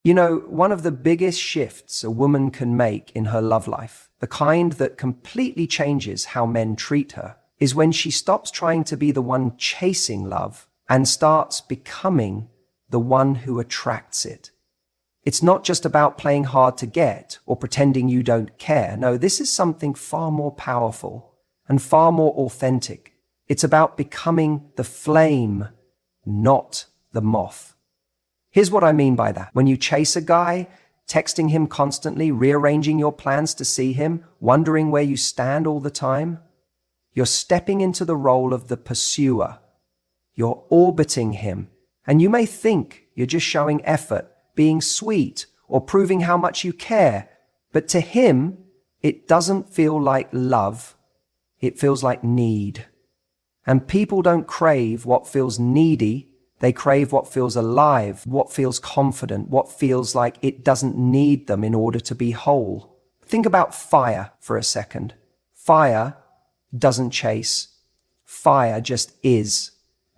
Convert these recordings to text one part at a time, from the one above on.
You know, one of the biggest shifts a woman can make in her love life, the kind that completely changes how men treat her, is when she stops trying to be the one chasing love and starts becoming the one who attracts it. It's not just about playing hard to get or pretending you don't care. No, this is something far more powerful and far more authentic. It's about becoming the flame, not the moth. Here's what I mean by that. When you chase a guy, texting him constantly, rearranging your plans to see him, wondering where you stand all the time, you're stepping into the role of the pursuer. You're orbiting him. And you may think you're just showing effort, being sweet, or proving how much you care. But to him, it doesn't feel like love. It feels like need. And people don't crave what feels needy. They crave what feels alive, what feels confident, what feels like it doesn't need them in order to be whole. Think about fire for a second. Fire doesn't chase. Fire just is.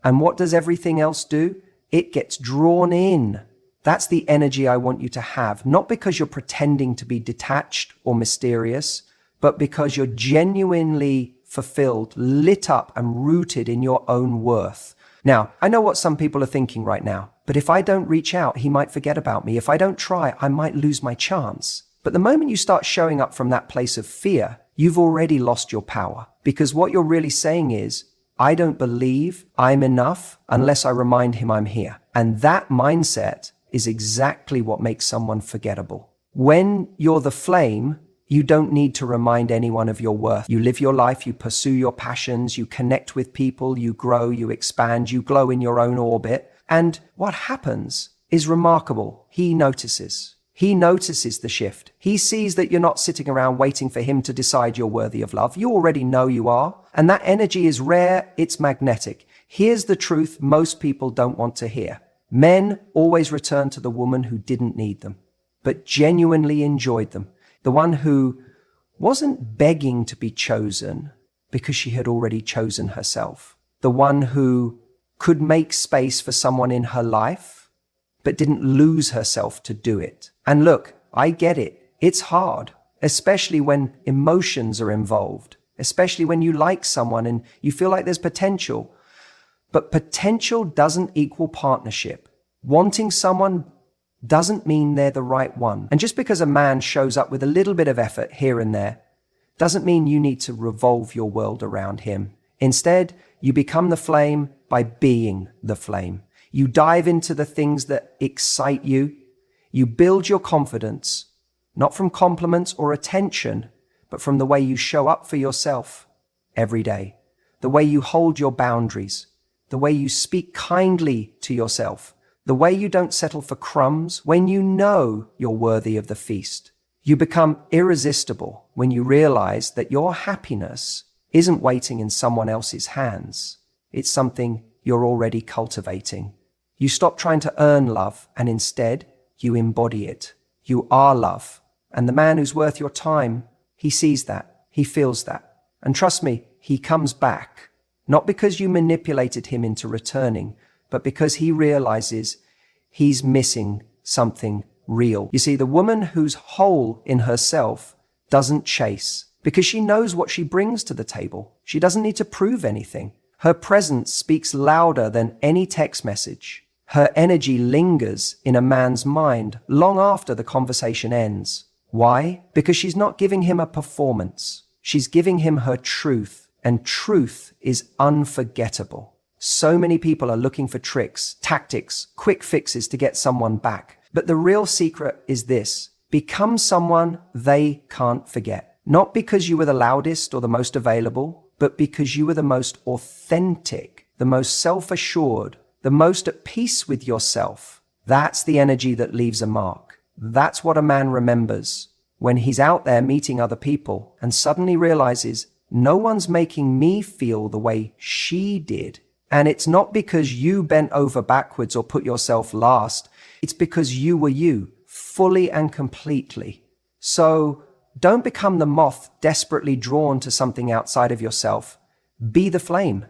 And what does everything else do? It gets drawn in. That's the energy I want you to have, not because you're pretending to be detached or mysterious, but because you're genuinely fulfilled, lit up, and rooted in your own worth. Now, I know what some people are thinking right now, but if I don't reach out, he might forget about me. If I don't try, I might lose my chance. But the moment you start showing up from that place of fear, you've already lost your power. Because what you're really saying is, I don't believe I'm enough unless I remind him I'm here. And that mindset is exactly what makes someone forgettable. When you're the flame, you don't need to remind anyone of your worth. You live your life, you pursue your passions, you connect with people, you grow, you expand, you glow in your own orbit. And what happens is remarkable. He notices. He notices the shift. He sees that you're not sitting around waiting for him to decide you're worthy of love. You already know you are. And that energy is rare, it's magnetic. Here's the truth most people don't want to hear. Men always return to the woman who didn't need them, but genuinely enjoyed them. The one who wasn't begging to be chosen because she had already chosen herself. The one who could make space for someone in her life, but didn't lose herself to do it. And look, I get it. It's hard, especially when emotions are involved, especially when you like someone and you feel like there's potential. But potential doesn't equal partnership. Wanting someone doesn't mean they're the right one. And just because a man shows up with a little bit of effort here and there, doesn't mean you need to revolve your world around him. Instead, you become the flame by being the flame. You dive into the things that excite you. You build your confidence, not from compliments or attention, but from the way you show up for yourself every day, the way you hold your boundaries, the way you speak kindly to yourself, the way you don't settle for crumbs when you know you're worthy of the feast. You become irresistible when you realize that your happiness isn't waiting in someone else's hands. It's something you're already cultivating. You stop trying to earn love and instead you embody it. You are love. And the man who's worth your time, he sees that. He feels that. And trust me, he comes back. Not because you manipulated him into returning, but because he realizes he's missing something real. You see, the woman who's whole in herself doesn't chase because she knows what she brings to the table. She doesn't need to prove anything. Her presence speaks louder than any text message. Her energy lingers in a man's mind long after the conversation ends. Why? Because she's not giving him a performance. She's giving him her truth, and truth is unforgettable. So many people are looking for tricks, tactics, quick fixes to get someone back. But the real secret is this: become someone they can't forget. Not because you were the loudest or the most available, but because you were the most authentic, the most self-assured, the most at peace with yourself. That's the energy that leaves a mark. That's what a man remembers when he's out there meeting other people and suddenly realizes no one's making me feel the way she did. And it's not because you bent over backwards or put yourself last. It's because you were you, fully and completely. So don't become the moth desperately drawn to something outside of yourself. Be the flame.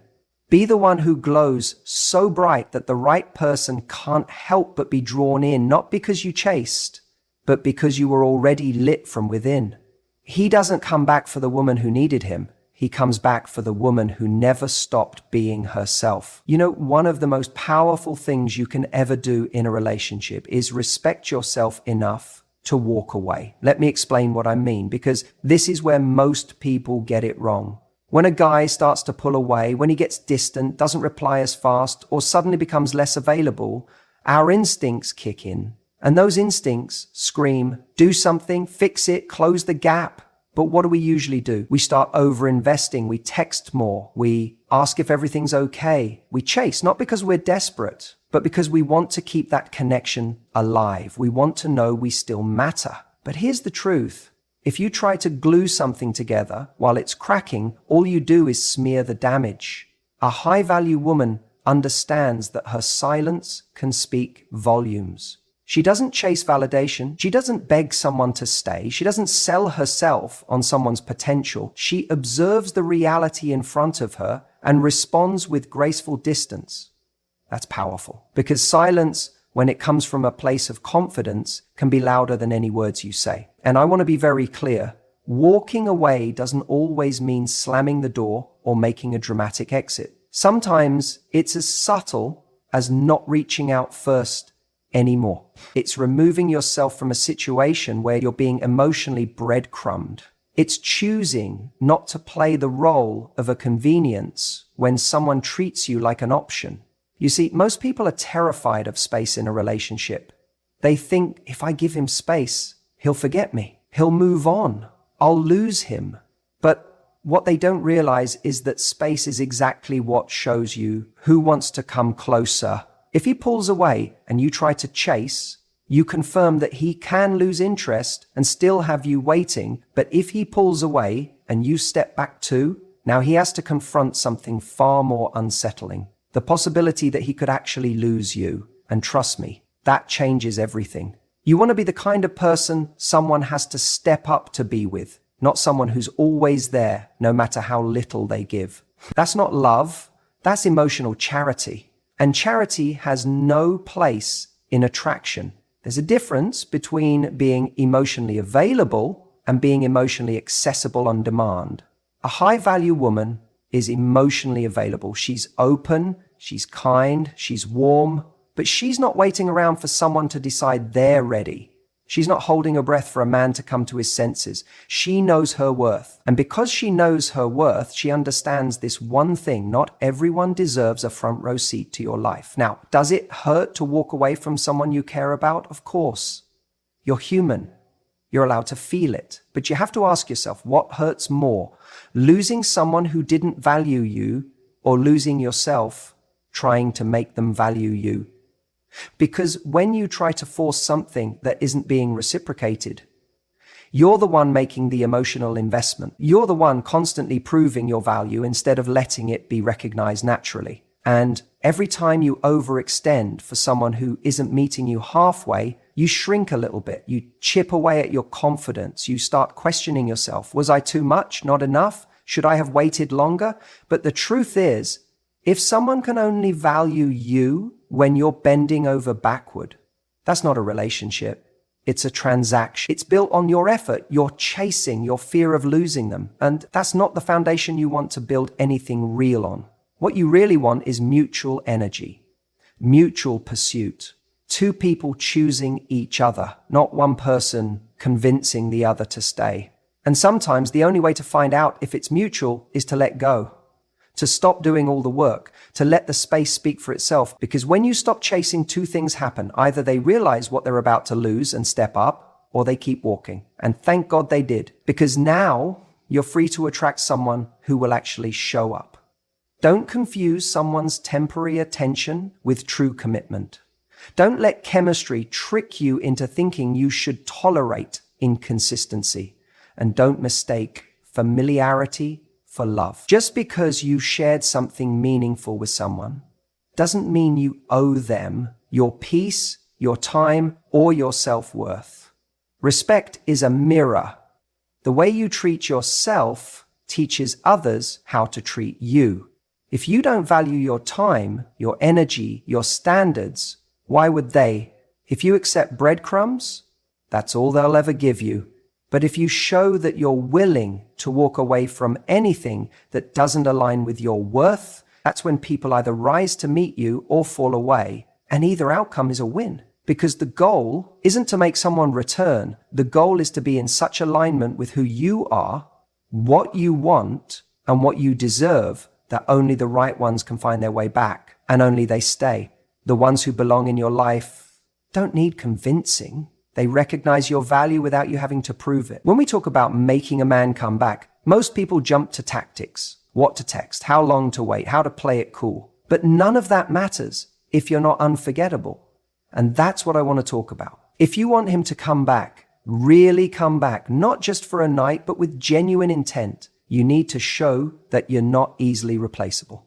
Be the one who glows so bright that the right person can't help but be drawn in, not because you chased, but because you were already lit from within. He doesn't come back for the woman who needed him. He comes back for the woman who never stopped being herself. You know, one of the most powerful things you can ever do in a relationship is respect yourself enough to walk away. Let me explain what I mean, because this is where most people get it wrong. When a guy starts to pull away, when he gets distant, doesn't reply as fast, or suddenly becomes less available, our instincts kick in. And those instincts scream, do something, fix it, close the gap. But what do we usually do? We start over-investing. We text more. We ask if everything's okay. We chase, not because we're desperate, but because we want to keep that connection alive. We want to know we still matter. But here's the truth. If you try to glue something together while it's cracking, all you do is smear the damage. A high-value woman understands that her silence can speak volumes. She doesn't chase validation. She doesn't beg someone to stay. She doesn't sell herself on someone's potential. She observes the reality in front of her and responds with graceful distance. That's powerful, because silence, when it comes from a place of confidence, can be louder than any words you say. And I want to be very clear. Walking away doesn't always mean slamming the door or making a dramatic exit. Sometimes it's as subtle as not reaching out first anymore. It's removing yourself from a situation where you're being emotionally breadcrumbed. It's choosing not to play the role of a convenience when someone treats you like an option. You see, most people are terrified of space in a relationship. They think, if I give him space, he'll forget me. He'll move on. I'll lose him. But what they don't realize is that space is exactly what shows you who wants to come closer. If he pulls away and you try to chase, you confirm that he can lose interest and still have you waiting. But if he pulls away and you step back too, now he has to confront something far more unsettling. The possibility that he could actually lose you. And trust me, that changes everything. You want to be the kind of person someone has to step up to be with, not someone who's always there, no matter how little they give. That's not love. That's emotional charity. And charity has no place in attraction. There's a difference between being emotionally available and being emotionally accessible on demand. A high-value woman is emotionally available. She's open, she's kind, she's warm, but she's not waiting around for someone to decide they're ready. She's not holding her breath for a man to come to his senses. She knows her worth. And because she knows her worth, she understands this one thing: not everyone deserves a front row seat to your life. Now, does it hurt to walk away from someone you care about? Of course. You're human. You're allowed to feel it. But you have to ask yourself, what hurts more? Losing someone who didn't value you, or losing yourself trying to make them value you? Because when you try to force something that isn't being reciprocated, you're the one making the emotional investment. You're the one constantly proving your value instead of letting it be recognized naturally. And every time you overextend for someone who isn't meeting you halfway, you shrink a little bit. You chip away at your confidence. You start questioning yourself. Was I too much? Not enough? Should I have waited longer? But the truth is, if someone can only value you when you're bending over backward, that's not a relationship. It's a transaction. It's built on your effort, your chasing, your fear of losing them. And that's not the foundation you want to build anything real on. What you really want is mutual energy, mutual pursuit, two people choosing each other, not one person convincing the other to stay. And sometimes the only way to find out if it's mutual is to let go. To stop doing all the work, to let the space speak for itself. Because when you stop chasing, two things happen. Either they realize what they're about to lose and step up, or they keep walking. And thank God they did, because now you're free to attract someone who will actually show up. Don't confuse someone's temporary attention with true commitment. Don't let chemistry trick you into thinking you should tolerate inconsistency. And don't mistake familiarity for love. Just because you shared something meaningful with someone doesn't mean you owe them your peace, your time, or your self-worth. Respect is a mirror. The way you treat yourself teaches others how to treat you. If you don't value your time, your energy, your standards, why would they? If you accept breadcrumbs, that's all they'll ever give you. But if you show that you're willing to walk away from anything that doesn't align with your worth, that's when people either rise to meet you or fall away. And either outcome is a win. Because the goal isn't to make someone return. The goal is to be in such alignment with who you are, what you want, and what you deserve, that only the right ones can find their way back, and only they stay. The ones who belong in your life don't need convincing. They recognize your value without you having to prove it. When we talk about making a man come back, most people jump to tactics. What to text, how long to wait, how to play it cool. But none of that matters if you're not unforgettable. And that's what I want to talk about. If you want him to come back, really come back, not just for a night, but with genuine intent, you need to show that you're not easily replaceable.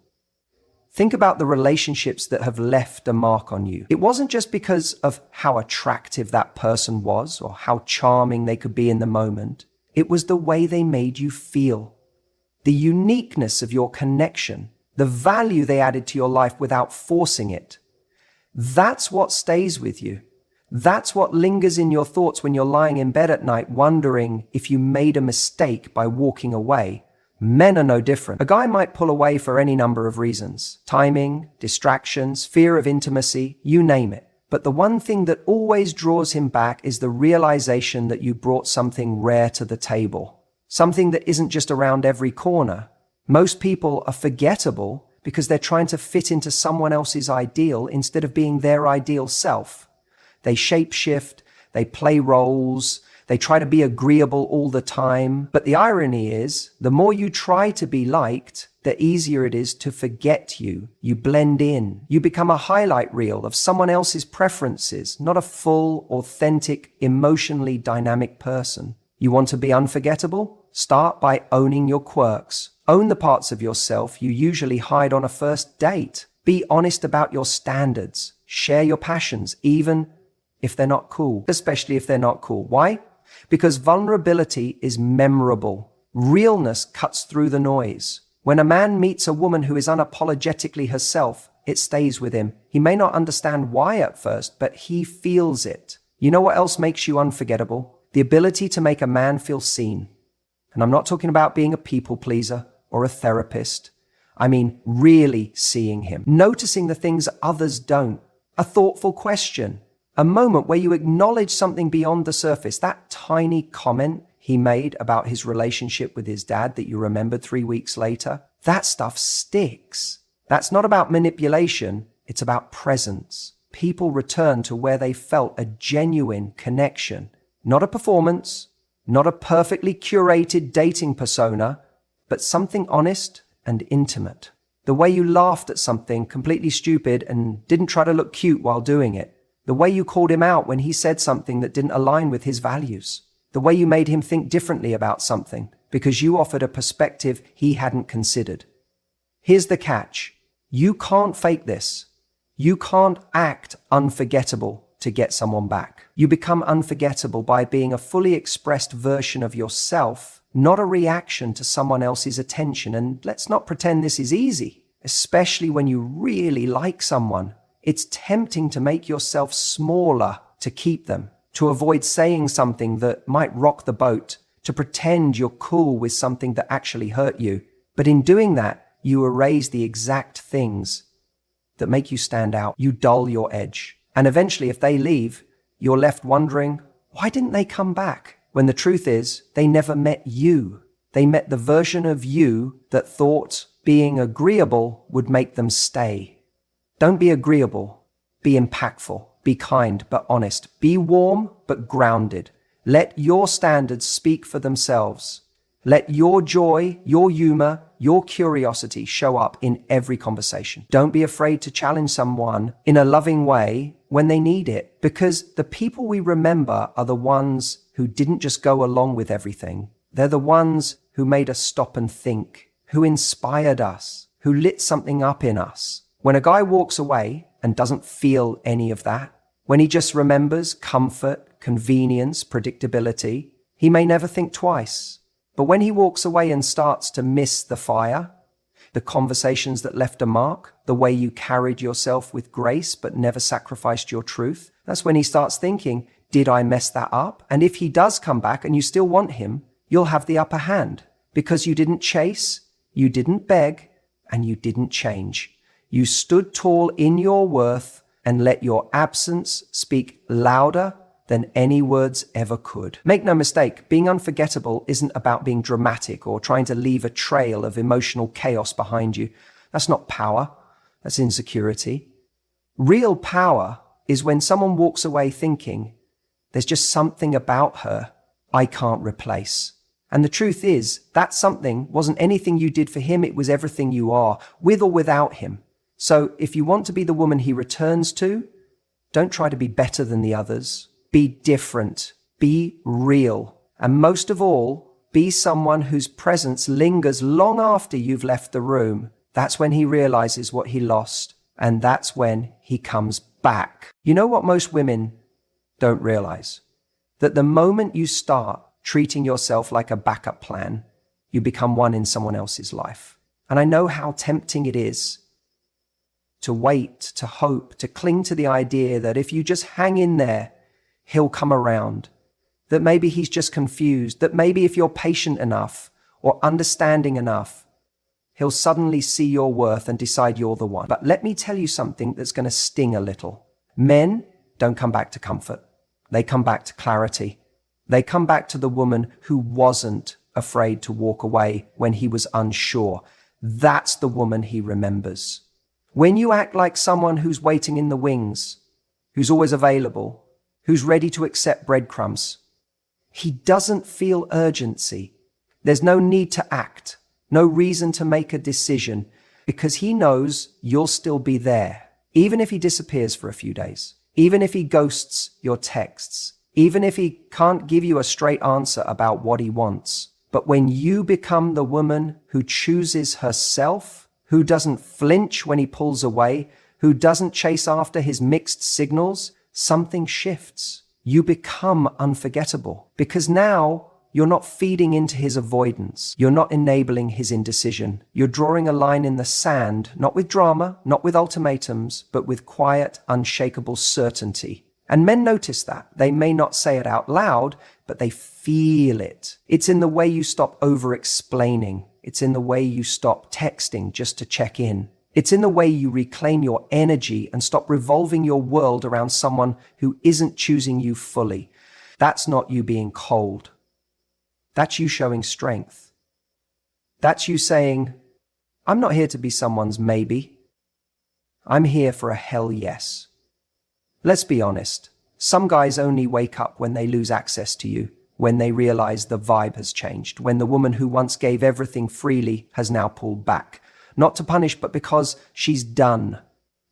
Think about the relationships that have left a mark on you. It wasn't just because of how attractive that person was or how charming they could be in the moment. It was the way they made you feel. The uniqueness of your connection, the value they added to your life without forcing it. That's what stays with you. That's what lingers in your thoughts when you're lying in bed at night wondering if you made a mistake by walking away. Men are no different. A guy might pull away for any number of reasons. Timing, distractions, fear of intimacy, you name it. But the one thing that always draws him back is the realization that you brought something rare to the table. Something that isn't just around every corner. Most people are forgettable because they're trying to fit into someone else's ideal instead of being their ideal self. They shape-shift, they play roles, they try to be agreeable all the time. But the irony is, the more you try to be liked, the easier it is to forget you. You blend in. You become a highlight reel of someone else's preferences, not a full, authentic, emotionally dynamic person. You want to be unforgettable? Start by owning your quirks. Own the parts of yourself you usually hide on a first date. Be honest about your standards. Share your passions, even if they're not cool, especially if they're not cool. Why? Because vulnerability is memorable. Realness cuts through the noise. When a man meets a woman who is unapologetically herself, it stays with him. He may not understand why at first, but he feels it. You know what else makes you unforgettable? The ability to make a man feel seen. And I'm not talking about being a people pleaser or a therapist. I mean, really seeing him, noticing the things others don't, a thoughtful question, a moment where you acknowledge something beyond the surface, that tiny comment he made about his relationship with his dad that you remembered 3 weeks later. That stuff sticks. That's not about manipulation. It's about presence. People return to where they felt a genuine connection, not a performance, not a perfectly curated dating persona, but something honest and intimate. The way you laughed at something completely stupid and didn't try to look cute while doing it. The way you called him out when he said something that didn't align with his values. The way you made him think differently about something because you offered a perspective he hadn't considered. Here's the catch. You can't fake this. You can't act unforgettable to get someone back. You become unforgettable by being a fully expressed version of yourself, not a reaction to someone else's attention. And let's not pretend this is easy, especially when you really like someone. It's tempting to make yourself smaller to keep them, to avoid saying something that might rock the boat, to pretend you're cool with something that actually hurt you. But in doing that, you erase the exact things that make you stand out. You dull your edge. And eventually, if they leave, you're left wondering, why didn't they come back? When the truth is, they never met you. They met the version of you that thought being agreeable would make them stay. Don't be agreeable. Be impactful. Be kind but honest. Be warm but grounded. Let your standards speak for themselves. Let your joy, your humor, your curiosity show up in every conversation. Don't be afraid to challenge someone in a loving way when they need it, because the people we remember are the ones who didn't just go along with everything. They're the ones who made us stop and think, who inspired us, who lit something up in us. When a guy walks away and doesn't feel any of that, when he just remembers comfort, convenience, predictability, he may never think twice. But when he walks away and starts to miss the fire, the conversations that left a mark, the way you carried yourself with grace but never sacrificed your truth. That's when he starts thinking, did I mess that up? And if he does come back and you still want him, you'll have the upper hand because you didn't chase, you didn't beg, and you didn't change. You stood tall in your worth and let your absence speak louder than any words ever could. Make no mistake, being unforgettable isn't about being dramatic or trying to leave a trail of emotional chaos behind you. That's not power. That's insecurity. Real power is when someone walks away thinking, there's just something about her I can't replace. And the truth is, that something wasn't anything you did for him, it was everything you are, with or without him. So if you want to be the woman he returns to, don't try to be better than the others. Be different. Be real. And most of all, be someone whose presence lingers long after you've left the room. That's when he realizes what he lost. And that's when he comes back. You know what most women don't realize? That the moment you start treating yourself like a backup plan, you become one in someone else's life. And I know how tempting it is to wait, to hope, to cling to the idea that if you just hang in there, he'll come around, that maybe he's just confused, that maybe if you're patient enough or understanding enough, he'll suddenly see your worth and decide you're the one. But let me tell you something that's going to sting a little. Men don't come back to comfort. They come back to clarity. They come back to the woman who wasn't afraid to walk away when he was unsure. That's the woman he remembers. When you act like someone who's waiting in the wings, who's always available, who's ready to accept breadcrumbs, he doesn't feel urgency. There's no need to act, no reason to make a decision, because he knows you'll still be there, even if he disappears for a few days, even if he ghosts your texts, even if he can't give you a straight answer about what he wants. But when you become the woman who chooses herself, who doesn't flinch when he pulls away, who doesn't chase after his mixed signals, something shifts. You become unforgettable because now you're not feeding into his avoidance. You're not enabling his indecision. You're drawing a line in the sand, not with drama, not with ultimatums, but with quiet, unshakable certainty. And men notice that. They may not say it out loud, but they feel it. It's in the way you stop over-explaining. It's in the way you stop texting just to check in. It's in the way you reclaim your energy and stop revolving your world around someone who isn't choosing you fully. That's not you being cold. That's you showing strength. That's you saying, I'm not here to be someone's maybe. I'm here for a hell yes. Let's be honest. Some guys only wake up when they lose access to you, when they realize the vibe has changed, when the woman who once gave everything freely has now pulled back. Not to punish, but because she's done.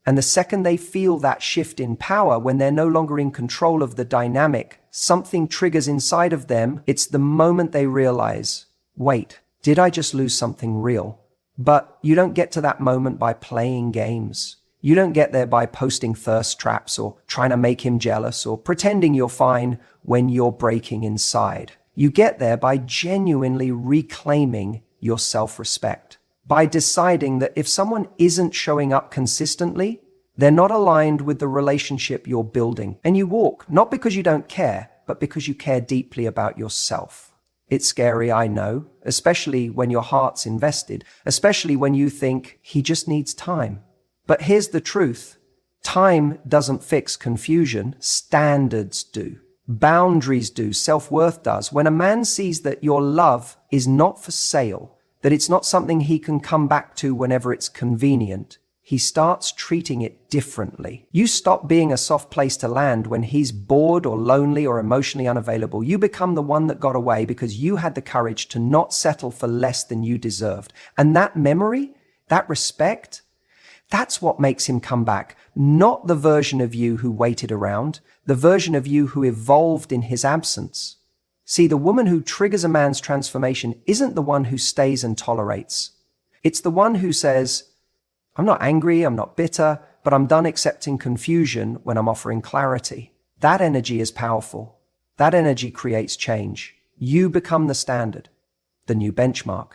And the second they feel that shift in power, when they're no longer in control of the dynamic, something triggers inside of them. It's the moment they realize, wait, did I just lose something real? But you don't get to that moment by playing games. You don't get there by posting thirst traps or trying to make him jealous or pretending you're fine when you're breaking inside. You get there by genuinely reclaiming your self-respect. By deciding that if someone isn't showing up consistently, they're not aligned with the relationship you're building. And you walk, not because you don't care, but because you care deeply about yourself. It's scary, I know, especially when your heart's invested, especially when you think he just needs time. But here's the truth. Time doesn't fix confusion. Standards do. Boundaries do. Self-worth does. When a man sees that your love is not for sale, that it's not something he can come back to whenever it's convenient, he starts treating it differently. You stop being a soft place to land when he's bored or lonely or emotionally unavailable. You become the one that got away because you had the courage to not settle for less than you deserved. And that memory, that respect, that's what makes him come back. Not the version of you who waited around, the version of you who evolved in his absence. See, the woman who triggers a man's transformation isn't the one who stays and tolerates. It's the one who says, I'm not angry, I'm not bitter, but I'm done accepting confusion when I'm offering clarity. That energy is powerful. That energy creates change. You become the standard, the new benchmark.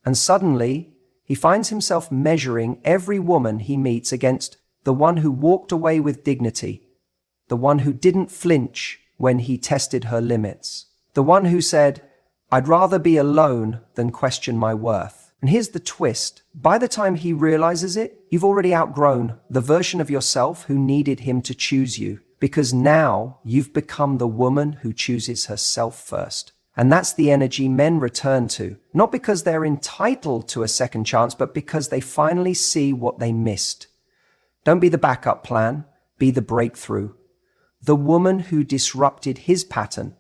And suddenly, He finds himself measuring every woman he meets against the one who walked away with dignity, the one who didn't flinch when he tested her limits, the one who said, "I'd rather be alone than question my worth." And here's the twist. By the time he realizes it, you've already outgrown the version of yourself who needed him to choose you, because now you've become the woman who chooses herself first. And that's the energy men return to, not because they're entitled to a second chance, but because they finally see what they missed. Don't be the backup plan, be the breakthrough. The woman who disrupted his pattern,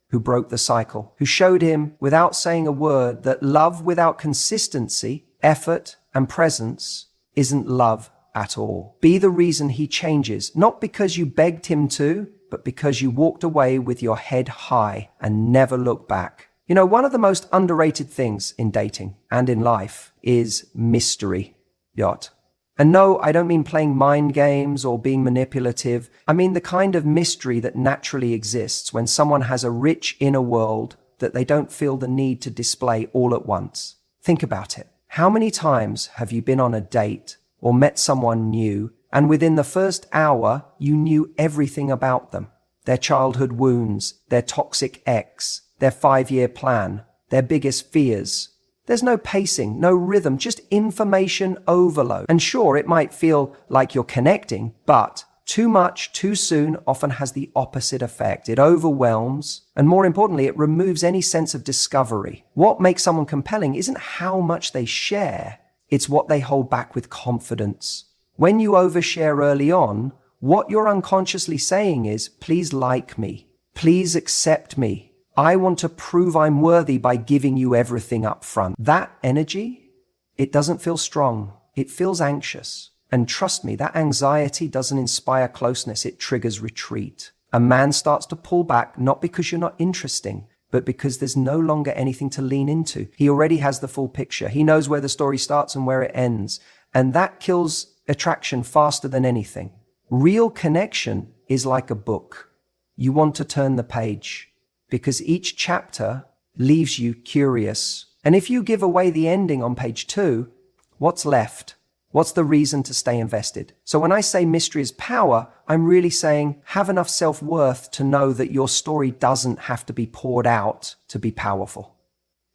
who broke the cycle, who showed him without saying a word that love without consistency, effort, and presence isn't love at all. Be the reason he changes, not because you begged him to, but because you walked away with your head high and never looked back. You know, one of the most underrated things in dating and in life is mystery. Yacht. And no, I don't mean playing mind games or being manipulative. I mean the kind of mystery that naturally exists when someone has a rich inner world that they don't feel the need to display all at once. Think about it. How many times have you been on a date or met someone new, and within the first hour, you knew everything about them? Their childhood wounds, their toxic ex, their 5-year plan, their biggest fears. There's no pacing, no rhythm, just information overload. And sure, it might feel like you're connecting, but too much, too soon often has the opposite effect. It overwhelms, and more importantly, it removes any sense of discovery. What makes someone compelling isn't how much they share, it's what they hold back with confidence. When you overshare early on, what you're unconsciously saying is, please like me, please accept me. I want to prove I'm worthy by giving you everything up front. That energy, it doesn't feel strong. It feels anxious. And trust me, that anxiety doesn't inspire closeness. It triggers retreat. A man starts to pull back, not because you're not interesting, but because there's no longer anything to lean into. He already has the full picture. He knows where the story starts and where it ends. And that kills attraction faster than anything. Real connection is like a book. You want to turn the page because each chapter leaves you curious. And if you give away the ending on page 2, what's left? What's the reason to stay invested? So when I say mystery is power, I'm really saying have enough self-worth to know that your story doesn't have to be poured out to be powerful.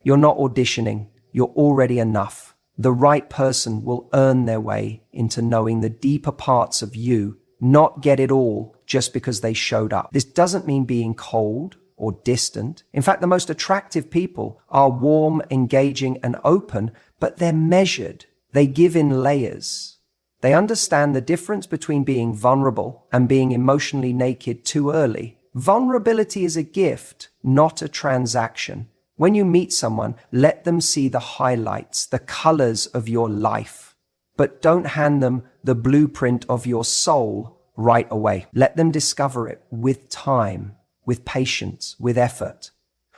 You're not auditioning. You're already enough. The right person will earn their way into knowing the deeper parts of you, not get it all just because they showed up. This doesn't mean being cold or distant. In fact, the most attractive people are warm, engaging, and open, but they're measured. They give in layers. They understand the difference between being vulnerable and being emotionally naked too early. Vulnerability is a gift, not a transaction. When you meet someone, let them see the highlights, the colors of your life, but don't hand them the blueprint of your soul right away. Let them discover it with time, with patience, with effort.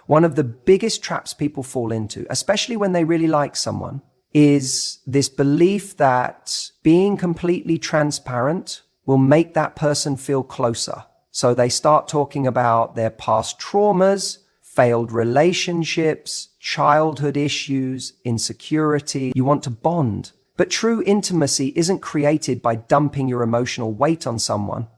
One of the biggest traps people fall into, especially when they really like someone, is this belief that being completely transparent will make that person feel closer. So they start talking about their past traumas, failed relationships, childhood issues, insecurity. You want to bond. But true intimacy isn't created by dumping your emotional weight on someone.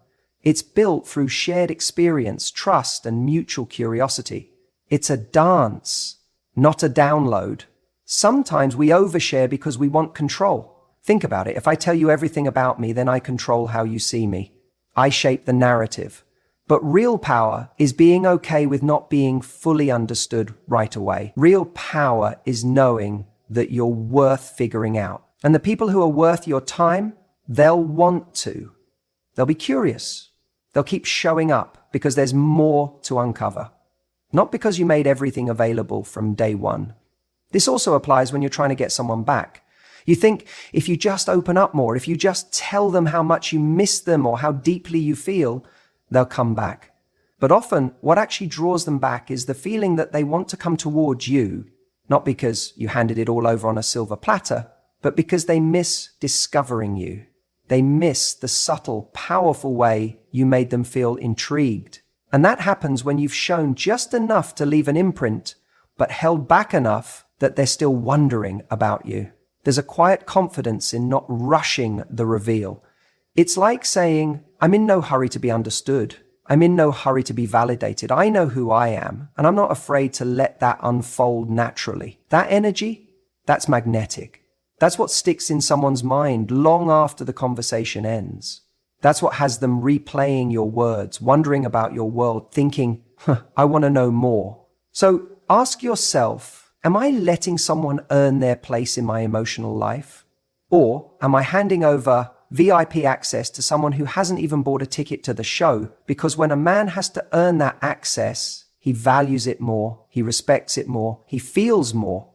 It's built through shared experience, trust, and mutual curiosity. It's a dance, not a download. Sometimes we overshare because we want control. Think about it. If I tell you everything about me, then I control how you see me. I shape the narrative. But real power is being okay with not being fully understood right away. Real power is knowing that you're worth figuring out. And the people who are worth your time, they'll want to. They'll be curious. They'll keep showing up because there's more to uncover. Not because you made everything available from day one. This also applies when you're trying to get someone back. You think if you just open up more, if you just tell them how much you miss them or how deeply you feel, they'll come back. But often what actually draws them back is the feeling that they want to come towards you, not because you handed it all over on a silver platter, but because they miss discovering you. They miss the subtle, powerful way you made them feel intrigued. And that happens when you've shown just enough to leave an imprint, but held back enough that they're still wondering about you. There's a quiet confidence in not rushing the reveal. It's like saying, I'm in no hurry to be understood. I'm in no hurry to be validated. I know who I am, and I'm not afraid to let that unfold naturally. That energy, that's magnetic. That's what sticks in someone's mind long after the conversation ends. That's what has them replaying your words, wondering about your world, thinking, I want to know more. So ask yourself, am I letting someone earn their place in my emotional life? Or am I handing over VIP access to someone who hasn't even bought a ticket to the show? Because when a man has to earn that access, he values it more, he respects it more, he feels more.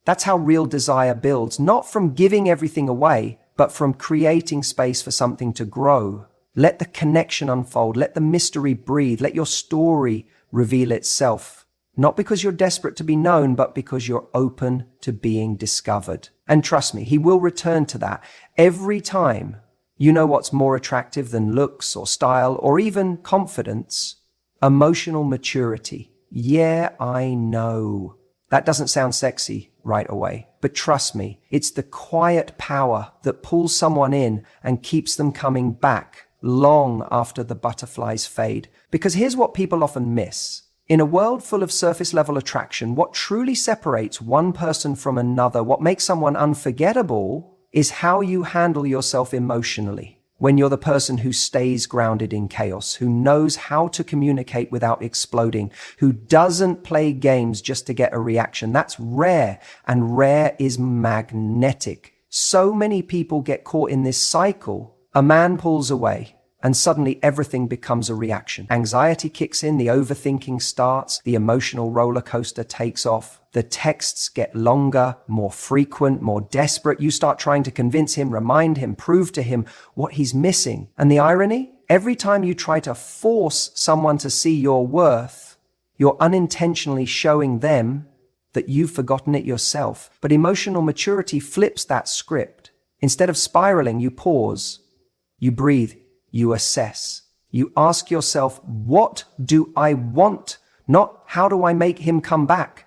That's how real desire builds, not from giving everything away, but from creating space for something to grow. Let the connection unfold, let the mystery breathe, let your story reveal itself. Not because you're desperate to be known, but because you're open to being discovered. And trust me, he will return to that every time. You know what's more attractive than looks or style or even confidence? Emotional maturity. Yeah, I know. That doesn't sound sexy right away, but trust me, it's the quiet power that pulls someone in and keeps them coming back long after the butterflies fade. Because here's what people often miss. In a world full of surface-level attraction, what truly separates one person from another, what makes someone unforgettable, is how you handle yourself emotionally. When you're the person who stays grounded in chaos, who knows how to communicate without exploding, who doesn't play games just to get a reaction. That's rare, and rare is magnetic. So many people get caught in this cycle. A man pulls away, and suddenly everything becomes a reaction. Anxiety kicks in, the overthinking starts, the emotional roller coaster takes off, the texts get longer, more frequent, more desperate. You start trying to convince him, remind him, prove to him what he's missing. And the irony? Every time you try to force someone to see your worth, you're unintentionally showing them that you've forgotten it yourself. But emotional maturity flips that script. Instead of spiraling, you pause, you breathe, you assess. You ask yourself, what do I want? Not how do I make him come back?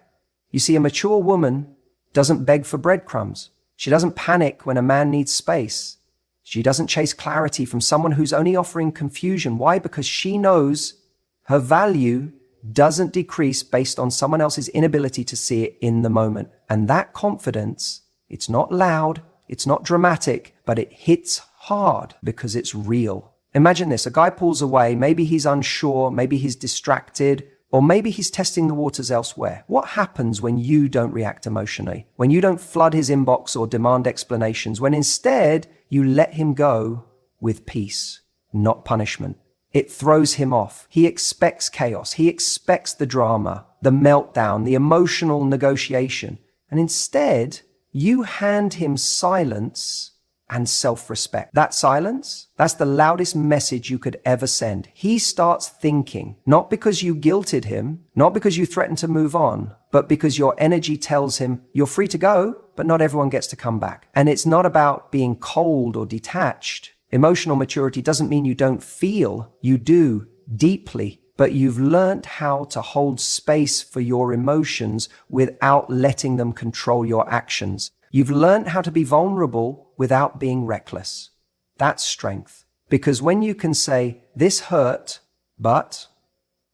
You see, a mature woman doesn't beg for breadcrumbs. She doesn't panic when a man needs space. She doesn't chase clarity from someone who's only offering confusion. Why? Because she knows her value doesn't decrease based on someone else's inability to see it in the moment. And that confidence, it's not loud, it's not dramatic, but it hits hard because it's real. Imagine this, a guy pulls away, maybe he's unsure, maybe he's distracted, or maybe he's testing the waters elsewhere. What happens when you don't react emotionally? When you don't flood his inbox or demand explanations, when instead you let him go with peace, not punishment? It throws him off. He expects chaos. He expects the drama, the meltdown, the emotional negotiation. And instead, you hand him silence and self-respect. That silence, that's the loudest message you could ever send. He starts thinking, not because you guilted him, not because you threatened to move on, but because your energy tells him you're free to go, but not everyone gets to come back. And it's not about being cold or detached. Emotional maturity doesn't mean you don't feel. You do, deeply, but you've learned how to hold space for your emotions without letting them control your actions. You've learned how to be vulnerable without being reckless. That's strength. Because when you can say, this hurt, but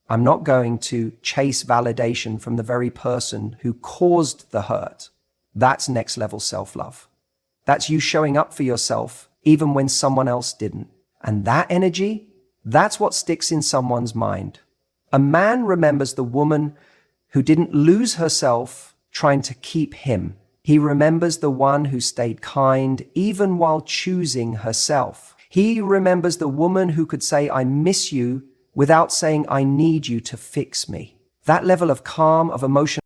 I'm not going to chase validation from the very person who caused the hurt, that's next level self-love. That's you showing up for yourself even when someone else didn't. And that energy, that's what sticks in someone's mind. A man remembers the woman who didn't lose herself trying to keep him. He remembers the one who stayed kind even while choosing herself. He remembers the woman who could say, I miss you, without saying, I need you to fix me. That level of calm, of emotion,